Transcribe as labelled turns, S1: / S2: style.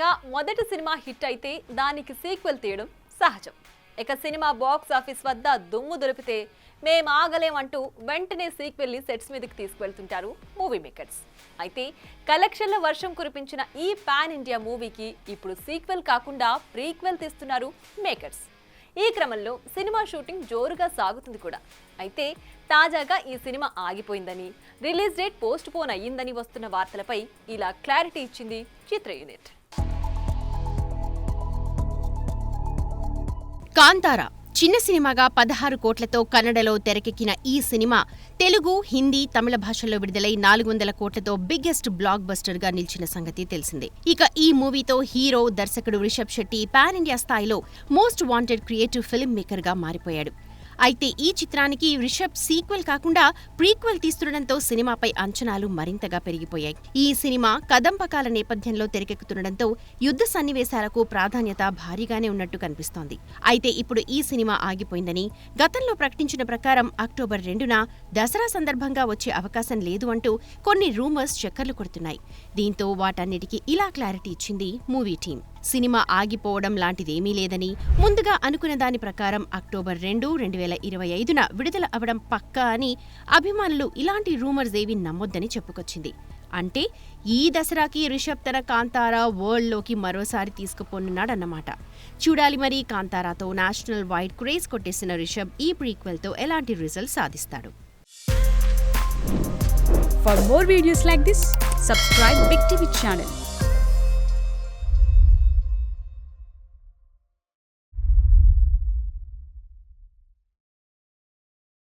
S1: తాజాగా మొదటి cinema hit అయితే దానికి సీక్వెల్ తీయడం సహజం. ఇక సినిమా బాక్స్ ఆఫీస్ వద్ద దుమ్ము దొరికితే మేం ఆగలేమంటూ వెంటనే సీక్వెల్ ని సెట్స్ మీదకి తీసుకువెళ్తుంటారు మూవీ మేకర్స్. అయితే కలెక్షన్ల వర్షం కురిపించిన ఈ పాన్ ఇండియా మూవీకి ఇప్పుడు సీక్వెల్ కాకుండా ప్రీక్వెల్ తీస్తున్నారు మేకర్స్. ఈ క్రమంలో సినిమా షూటింగ్ జోరుగా సాగుతుంది కూడా. అయితే తాజాగా ఈ సినిమా ఆగిపోయిందని, రిలీజ్ డేట్ పోస్ట్ పోన్ అయ్యిందని వస్తున్న వార్తలపై ఇలా క్లారిటీ ఇచ్చింది చిత్ర యూనిట్.
S2: కాంతారా చిన్న సినిమాగా 16 కోట్లతో కన్నడలో తెరకెక్కిన ఈ సినిమా తెలుగు, హిందీ, తమిళ భాషల్లో విడుదలై 400 కోట్లతో బిగ్గెస్ట్ బ్లాక్ బస్టర్ గా నిలిచిన సంగతి తెలిసిందే. ఇక ఈ మూవీతో హీరో, దర్శకుడు రిషబ్ శెట్టి పాన్ ఇండియా స్థాయిలో most wanted creative film maker గా మారిపోయాడు. అయితే ఈ చిత్రానికి రిషబ్ సీక్వెల్ కాకుండా ప్రీక్వెల్ తీస్తుండటంతో సినిమాపై అంచనాలు మరింతగా పెరిగిపోయాయి. ఈ సినిమా కదంపకాల నేపథ్యంలో తెరకెక్కుతుండటంతో యుద్ధ సన్నివేశాలకు ప్రాధాన్యత భారీగానే ఉన్నట్టు కనిపిస్తోంది. అయితే ఇప్పుడు ఈ సినిమా ఆగిపోయిందని, గతంలో ప్రకటించిన ప్రకారం అక్టోబర్ 2న దసరా సందర్భంగా వచ్చే అవకాశం లేదు అంటూ కొన్ని రూమర్స్ చక్కర్లు కొడుతున్నాయి. దీంతో వాటన్నిటికీ ఇలా క్లారిటీ ఇచ్చింది మూవీ టీం. సినిమా ఆగిపోవడం లాంటిదేమీ లేదని, ముందుగా అనుకున్న దాని ప్రకారం అక్టోబర్ 2, 2025న విడుదల అవడం పక్కా అని అభిమానులు ఇలాంటి రూమర్స్ ఏవి నమ్మొద్దని చెప్పుకొచ్చింది. అంటే ఈ దసరాకి రిషబ్ తన కాంతారా వరల్డ్లోకి మరోసారి తీసుకుపోనున్నాడన్నమాట. చూడాలి మరి కాంతారాతో నేషనల్ వైడ్ క్రేజ్ కొట్టేసిన రిషబ్ ఈ ప్రీక్వెల్తో ఎలాంటి result సాధిస్తాడు.
S3: For more videos like this, subscribe Big TV channel.